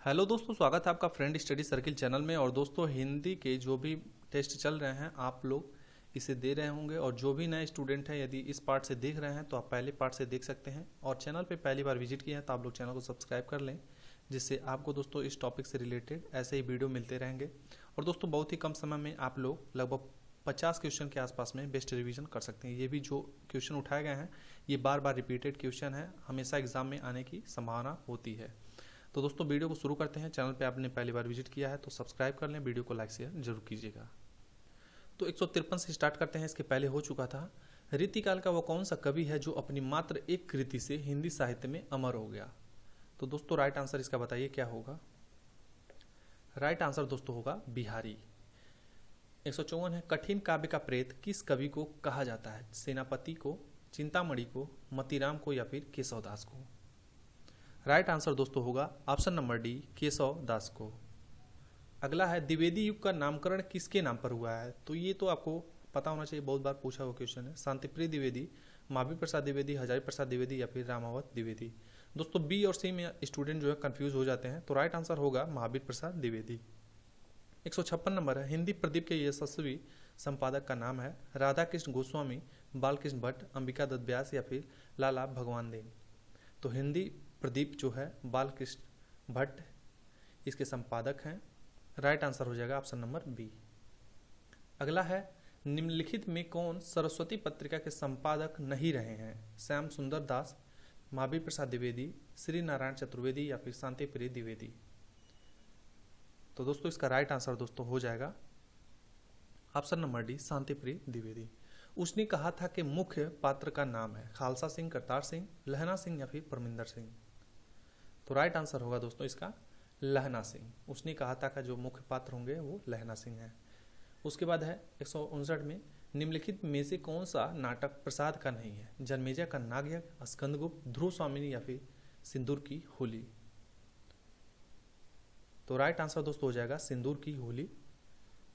Hello दोस्तों, स्वागत है आपका फ्रेंड स्टडी सर्किल चैनल में। और दोस्तों, हिंदी के जो भी टेस्ट चल रहे हैं आप लोग इसे दे रहे होंगे, और जो भी नए स्टूडेंट हैं यदि इस पार्ट से देख रहे हैं तो आप पहले पार्ट से देख सकते हैं। और चैनल पे पहली बार विजिट किया है तो आप लोग चैनल को सब्सक्राइब कर लें, जिससे आपको दोस्तों इस टॉपिक से रिलेटेड ऐसे ही वीडियो मिलते रहेंगे। और दोस्तों, बहुत ही कम समय में आप लोग लगभग 50 क्वेश्चन के आसपास में बेस्ट रिवीजन कर सकते हैं। ये भी जो क्वेश्चन उठाए गए हैं ये बार बार रिपीटेड क्वेश्चन है, हमेशा एग्जाम में आने की संभावना होती है। तो दोस्तों, वीडियो को शुरू करते हैं। चैनल पे आपने पहली बार विजिट किया है तो सब्सक्राइब कर लें, वीडियो को लाइक शेयर जरूर कीजिएगा। तो 153 से स्टार्ट करते हैं। इसके पहले हो चुका था, रीतिकाल का वो कौन सा कवि है जो अपनी मात्र एक कृति से हिंदी साहित्य में अमर हो गया। तो दोस्तों, राइट आंसर इसका बताइए क्या होगा। राइट आंसर दोस्तों होगा बिहारी। 154 है, कठिन काव्य का प्रेत किस कवि को कहा जाता है। सेनापति को, चिंतामणि को, मतीराम को या फिर केशवदास को। राइट आंसर दोस्तों होगा ऑप्शन नंबर डी, केशव दास को। अगला है, द्विवेदी युग का नामकरण किसके नाम पर हुआ है। तो ये तो आपको पता होना चाहिए, बहुत बार पूछा हुआ क्वेश्चन है। शांतिप्रिय द्विवेदी, महावीर प्रसाद द्विवेदी, हजारी प्रसाद द्विवेदी या फिर रामावत द्विवेदी। दोस्तों, बी और सी में स्टूडेंट जो है कंफ्यूज हो जाते हैं, तो राइट आंसर होगा महावीर प्रसाद द्विवेदी। 156 नंबर है, हिंदी प्रदीप के यशस्वी संपादक का नाम है। राधा कृष्ण गोस्वामी, बालकृष्ण भट्ट, अंबिका दत्त व्यास या फिर लाला भगवान देव। तो हिंदी प्रदीप जो है बालकृष्ण भट्ट इसके संपादक हैं। राइट आंसर हो जाएगा ऑप्शन नंबर बी। अगला है, निम्नलिखित में कौन सरस्वती पत्रिका के संपादक नहीं रहे हैं। श्याम सुंदर दास, महावीर प्रसाद द्विवेदी, श्री नारायण चतुर्वेदी या फिर शांति प्रिय द्विवेदी। तो दोस्तों, इसका राइट आंसर दोस्तों हो जाएगा ऑप्शन नंबर डी, शांति प्रिय द्विवेदी। उसने कहा था कि मुख्य पात्र का नाम है खालसा सिंह, करतार सिंह, लहना सिंह या फिर परमिंदर सिंह। तो राइट आंसर होगा दोस्तों इसका लहना सिंह। उसने कहा था का जो मुख्य पात्र होंगे वो लहना सिंह है। उसके बाद है 159 में, निम्नलिखित में से कौन सा नाटक प्रसाद का नहीं है। जन्मेजय का नागयज्ञ, स्कंदगुप्त, ध्रुव स्वामिनी या फिर सिंदूर की होली। तो राइट आंसर दोस्तों हो जाएगा सिंदूर की होली।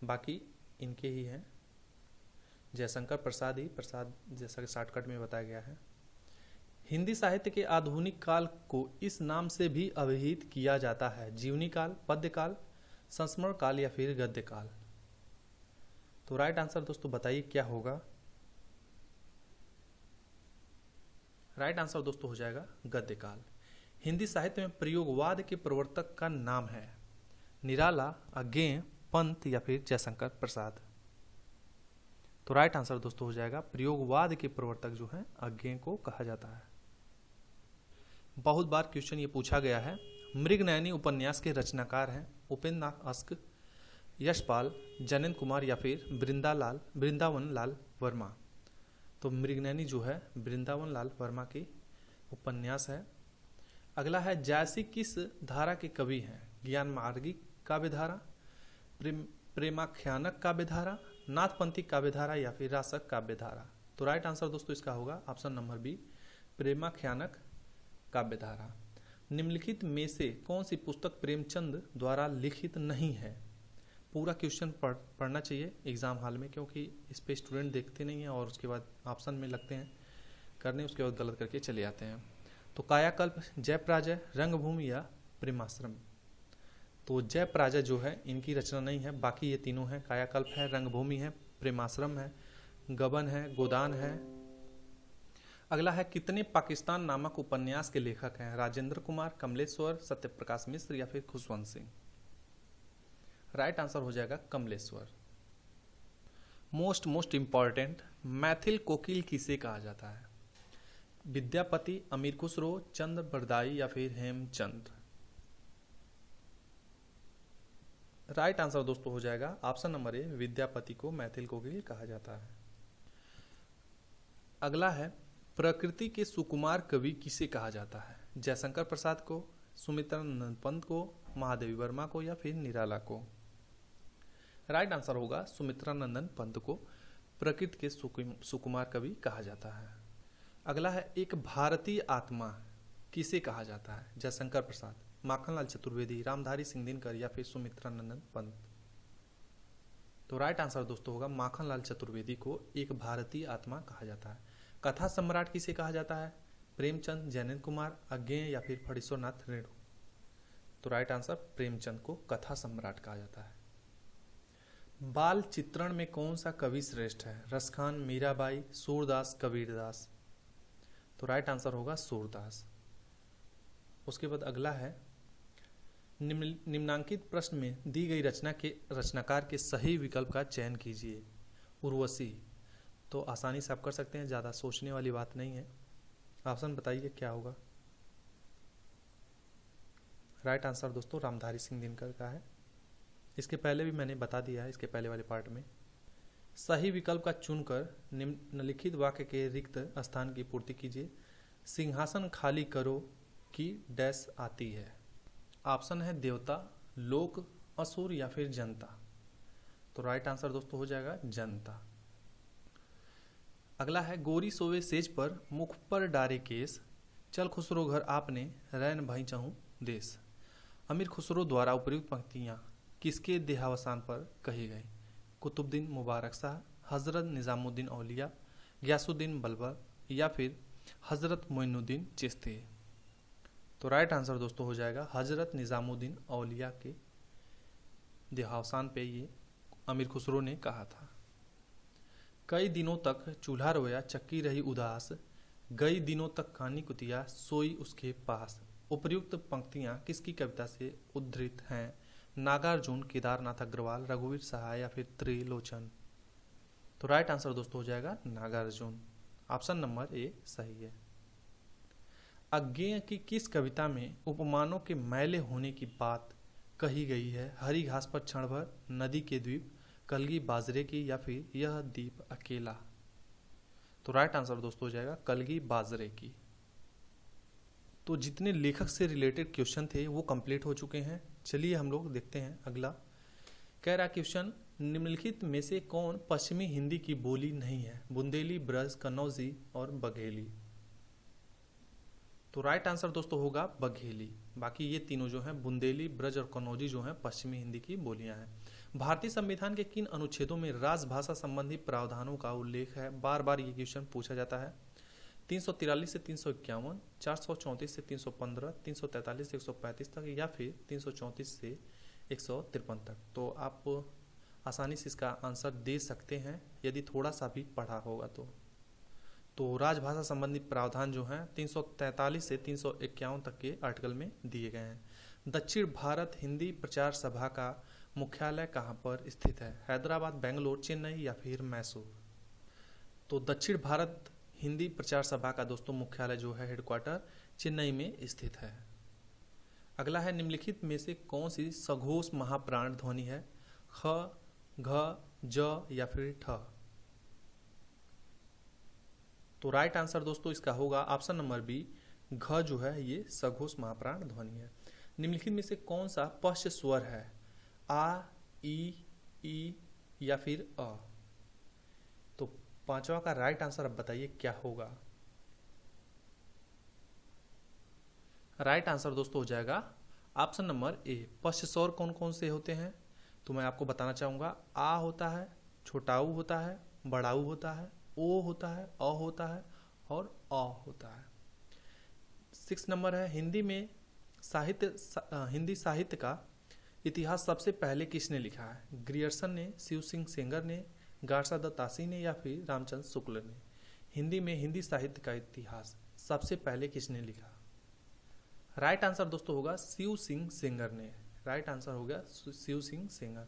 बाकी इनके ही हैं, जयशंकर प्रसाद ही प्रसाद, जैसा कि शॉर्टकट में बताया गया है। हिंदी साहित्य के आधुनिक काल को इस नाम से भी अभिहित किया जाता है। जीवनी काल, पद्य काल, संस्मरण काल या फिर गद्य काल। तो राइट आंसर दोस्तों बताइए क्या होगा। राइट आंसर दोस्तों हो जाएगा गद्य काल। हिंदी साहित्य में प्रयोगवाद के प्रवर्तक का नाम है। निराला, अज्ञेय, पंत या फिर जयशंकर प्रसाद। तो राइट आंसर दोस्तों हो जाएगा प्रयोगवाद के प्रवर्तक जो है अज्ञेय को कहा जाता है। बहुत बार क्वेश्चन ये पूछा गया है। मृगनयनी उपन्यास के रचनाकार हैं उपेंद्र नाथ अस्क, यशपाल, जैनेन्द्र कुमार या फिर वृंदावन लाल वर्मा। तो मृगनयनी जो है वृंदावन लाल वर्मा की उपन्यास है। अगला है, जायसी किस धारा के कवि हैं। ज्ञान मार्गी काव्यधारा, प्रेमाख्यानक काव्यधारा, नाथपंथी काव्यधारा या फिर रासक काव्यधारा। तो राइट आंसर दोस्तों इसका होगा ऑप्शन नंबर बी, प्रेमाख्यानक काव्यधारा। निम्नलिखित में से कौन सी पुस्तक प्रेमचंद द्वारा लिखित नहीं है। पूरा क्वेश्चन पढ़ना चाहिए एग्जाम हॉल में, क्योंकि इस पे स्टूडेंट देखते नहीं हैं और उसके बाद ऑप्शन में लगते हैं करने, उसके बाद गलत करके चले आते हैं। तो कायाकल्प, जयपराजय, रंगभूमि या प्रेमाश्रम। तो जयपराजय जो है इनकी रचना नहीं है, बाकी ये तीनों हैं। कायाकल्प है, रंगभूमि है, प्रेमाश्रम है, गबन है, गोदान है। अगला है, कितने पाकिस्तान नामक उपन्यास के लेखक हैं। राजेंद्र कुमार, कमलेश्वर, सत्यप्रकाश मिश्र या फिर खुशवंत सिंह। राइट आंसर हो जाएगा कमलेश्वर। मोस्ट इंपॉर्टेंट, मैथिल कोकिल किसे कहा जाता है। विद्यापति, अमीर खुसरो, चंद बरदाई या फिर हेमचंद। राइट आंसर दोस्तों हो जाएगा ऑप्शन नंबर ए, विद्यापति को मैथिल कोकिल कहा जाता है। अगला है, प्रकृति के सुकुमार कवि किसे कहा जाता है। जयशंकर प्रसाद को, सुमित्रानंद पंत को, महादेवी वर्मा को या फिर निराला को। राइट आंसर होगा सुमित्रानंदन पंत को प्रकृति के सुकुमार कवि कहा जाता है। अगला है, एक भारतीय आत्मा किसे कहा जाता है। जयशंकर प्रसाद, माखनलाल चतुर्वेदी, रामधारी सिंह दिनकर या फिर सुमित्रानंदन पंत। तो राइट आंसर दोस्तों होगा माखनलाल चतुर्वेदी को एक भारतीय आत्मा कहा जाता है। कथा सम्राट किसे कहा जाता है। प्रेमचंद, जैनेन्द्र कुमार, अज्ञेय या फिर फणीश्वर नाथ रेणु। तो राइट आंसर प्रेमचंद को कथा सम्राट कहा जाता है। बाल चित्रण में कौन सा कवि श्रेष्ठ है? रसखान, मीराबाई, सूरदास, कबीरदास। तो राइट आंसर होगा सूरदास। उसके बाद अगला है निम्नांकित प्रश्न में दी गई रचना के रचनाकार के सही विकल्प का चयन कीजिए। उर्वशी, तो आसानी से आप कर सकते हैं, ज़्यादा सोचने वाली बात नहीं है। ऑप्शन बताइए क्या होगा। राइट आंसर दोस्तों रामधारी सिंह दिनकर का है। इसके पहले भी मैंने बता दिया है, इसके पहले वाले पार्ट में। सही विकल्प का चुनकर निम्नलिखित वाक्य के रिक्त स्थान की पूर्ति कीजिए। सिंहासन खाली करो की डैश आती है। ऑप्शन है देवता, लोक, असुर या फिर जनता। तो राइट आंसर दोस्तों हो जाएगा जनता। अगला है गोरी सोवे सेज पर मुख पर डारे केस, चल खुसरो घर आपने रैन भाई चाहूं देश। अमीर खुसरो द्वारा उपयुक्त पंक्तियां किसके देहावसान पर कही गई? कुतुबुद्दीन मुबारक शाह, हजरत निजामुद्दीन औलिया, गयासुद्दीन बलबल या फिर हजरत मोइनुद्दीन चिश्ती। तो राइट आंसर दोस्तों हो जाएगा हजरत निजामुद्दीन औलिया के देहावसान पे ये अमीर खुसरो ने कहा था। कई दिनों तक चूल्हा रोया चक्की रही उदास, कई दिनों तक कानी कुतिया सोई उसके पास। उपर्युक्त पंक्तियां किसकी कविता से उद्धृत हैं? नागार्जुन, केदारनाथ अग्रवाल, रघुवीर सहाय या फिर त्रिलोचन। तो राइट आंसर दोस्तों हो जाएगा नागार्जुन। ऑप्शन नंबर ए सही है। अज्ञेय की किस कविता में उपमानों के मैले होने की बात कही गई है? हरी घास पर क्षण भर, नदी के द्वीप, कलगी बाजरे की या फिर यह द्वीप अकेला। तो राइट आंसर दोस्तों हो जाएगा कलगी बाजरे की। तो जितने लेखक से रिलेटेड क्वेश्चन थे वो कंप्लीट हो चुके हैं। चलिए हम लोग देखते हैं अगला। कह रहा क्वेश्चन निम्नलिखित में से कौन पश्चिमी हिंदी की बोली नहीं है? बुंदेली, ब्रज, कन्नौजी और बघेली। तो राइट आंसर दोस्तों होगा बघेली। बाकी ये तीनों जो हैं बुंदेली, ब्रज और कन्नौजी जो हैं पश्चिमी हिंदी की बोलियां हैं। भारतीय संविधान के किन अनुच्छेदों में राजभाषा संबंधी प्रावधानों का उल्लेख है? बार बार ये क्वेश्चन पूछा जाता है। 343 से 351, 434 से 315, 343 से 135 तक या फिर 334 से 153 तक। तो आप आसानी से इसका आंसर दे सकते हैं यदि थोड़ा सा भी पढ़ा होगा तो राजभाषा संबंधी प्रावधान जो हैं 343 से 351 तक के आर्टिकल में दिए गए हैं। दक्षिण भारत हिंदी प्रचार सभा का मुख्यालय कहाँ पर स्थित है? हैदराबाद, बेंगलोर, चेन्नई या फिर मैसूर। तो दक्षिण भारत हिंदी प्रचार सभा का दोस्तों मुख्यालय जो है हेडक्वार्टर चेन्नई में स्थित है। अगला है निम्नलिखित में से कौन सी सघोष महाप्राण ध्वनि है? ख, घ, ज या फिर ठ। तो राइट आंसर दोस्तों इसका होगा ऑप्शन नंबर बी, घ जो है ये सघोष महाप्राण ध्वनि है। निम्नलिखित में से कौन सा पश्च स्वर है? आ, ई या फिर अ। तो पांचवा का राइट आंसर अब बताइए क्या होगा। राइट आंसर दोस्तों हो जाएगा ऑप्शन नंबर ए। पश्च स्वर कौन कौन से होते हैं तो मैं आपको बताना चाहूंगा। आ होता है, छोटाऊ होता है, बड़ाऊ होता है, ओ होता है, अ होता है और अ होता है। 6 नंबर है हिंदी साहित्य का इतिहास सबसे पहले किसने लिखा है? ग्रियर्सन ने, शिव सिंह सेंगर ने, गारसा दत्तासी ने या फिर रामचंद्र शुक्ल ने। हिंदी में हिंदी साहित्य का इतिहास सबसे पहले किसने लिखा? राइट आंसर दोस्तों होगा शिव सिंह सेंगर ने। राइट आंसर हो गया शिव सिंह सेंगर।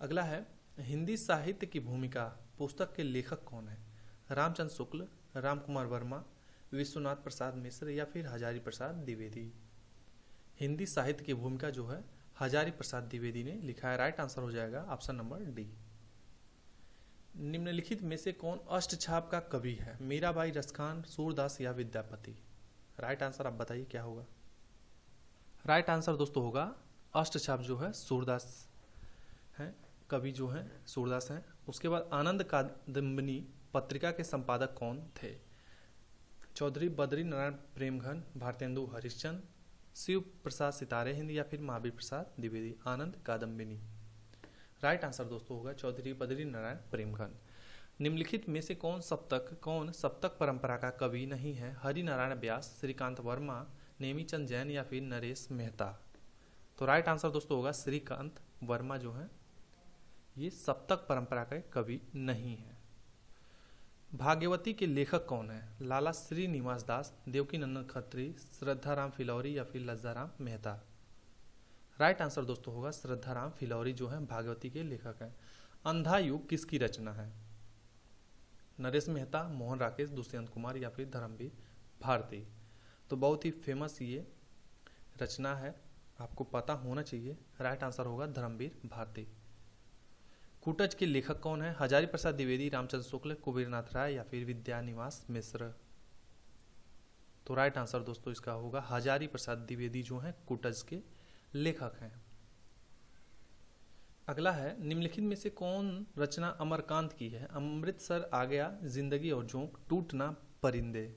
अगला है हिंदी साहित्य की भूमिका पुस्तक के लेखक कौन है? रामचंद्र शुक्ल, राम कुमार वर्मा, विश्वनाथ प्रसाद मिश्र या फिर हजारी प्रसाद द्विवेदी। हिंदी साहित्य की भूमिका जो है हजारी प्रसाद द्विवेदी ने लिखा है। राइट आंसर हो जाएगा ऑप्शन नंबर डी। निम्नलिखित में से कौन अष्टछाप का कवि है? मीराबाई, रसखान, सूरदास या विद्यापति। राइट आंसर आप बताइए क्या होगा। राइट आंसर दोस्तों होगा अष्टछाप जो है सूरदास है, कवि जो है सूरदास हैं। उसके बाद आनंद कादम्बिनी पत्रिका के संपादक कौन थे? चौधरी बद्री नारायण प्रेमघन, भारतेंदु हरिश्चंद्र, शिव प्रसाद सितारे हिंद या फिर महावीर प्रसाद द्विवेदी। आनंद कादम्बिनी। राइट आंसर दोस्तों होगा चौधरी बद्री नारायण प्रेमघन। निम्नलिखित में से कौन सप्तक परंपरा का कवि नहीं है? हरि नारायण व्यास, श्रीकांत वर्मा, नेमीचंद जैन या फिर नरेश मेहता। तो राइट आंसर दोस्तों होगा श्रीकांत वर्मा जो है ये सप्तक परंपरा के कवि नहीं है। भाग्यवती के लेखक कौन है? लाला श्रीनिवास दास, देवकी नंदन खत्री, श्रद्धाराम फिलौरी या फिर लज्जाराम मेहता। राइट आंसर दोस्तों होगा श्रद्धाराम फिलौरी जो है भाग्यवती के लेखक हैं। अंधा युग किसकी रचना है? नरेश मेहता, मोहन राकेश, दुष्यंत कुमार या फिर धर्मवीर भारती। तो बहुत ही फेमस ये रचना है, आपको पता होना चाहिए। राइट आंसर होगा धर्मवीर भारती। कूटज के लेखक कौन है? हजारी प्रसाद द्विवेदी, रामचंद्र शुक्ल, कुबेरनाथ राय या फिर विद्यानिवास मिश्र। तो राइट आंसर दोस्तों इसका होगा हजारी प्रसाद द्विवेदी जो है कूटज के लेखक हैं। अगला है निम्नलिखित में से कौन रचना अमरकांत की है? अमृतसर आ गया, जिंदगी और जोंक, टूटना परिंदे।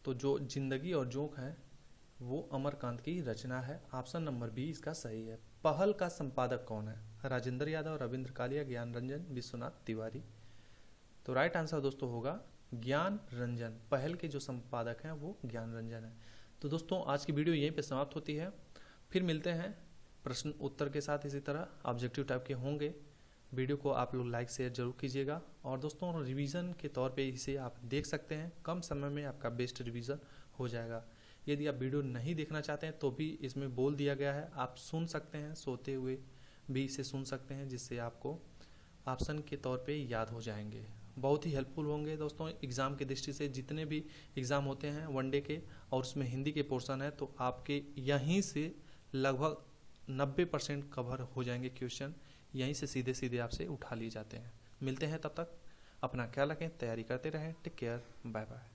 तो जो जिंदगी और जोंक है वो अमरकांत की रचना है। ऑप्शन नंबर बी इसका सही है। पहल का संपादक कौन है? राजेंद्र यादव, रविंद्र कालिया, ज्ञान रंजन, विश्वनाथ तिवारी। तो राइट आंसर दोस्तों होगा ज्ञान रंजन। पहल के जो संपादक हैं वो ज्ञान रंजन है। तो दोस्तों आज की वीडियो यहीं पे समाप्त होती है। फिर मिलते हैं प्रश्न उत्तर के साथ, इसी तरह ऑब्जेक्टिव टाइप के होंगे। वीडियो को आप लोग लाइक शेयर जरूर कीजिएगा। और दोस्तों रिवीजन के तौर पे इसे आप देख सकते हैं, कम समय में आपका बेस्ट रिवीजन हो जाएगा। यदि आप वीडियो नहीं देखना चाहते हैं तो भी इसमें बोल दिया गया है, आप सुन सकते हैं, सोते हुए भी इसे सुन सकते हैं, जिससे आपको ऑप्शन के तौर पे याद हो जाएंगे। बहुत ही हेल्पफुल होंगे दोस्तों एग्ज़ाम की दृष्टि से। जितने भी एग्ज़ाम होते हैं वनडे के और उसमें हिंदी के पोर्शन है तो आपके यहीं से लगभग 90% कवर हो जाएंगे क्वेश्चन, यहीं से सीधे सीधे आपसे उठा लिए जाते हैं। मिलते हैं, तब तक अपना ख्याल रखें, तैयारी करते रहें। Take care, bye bye.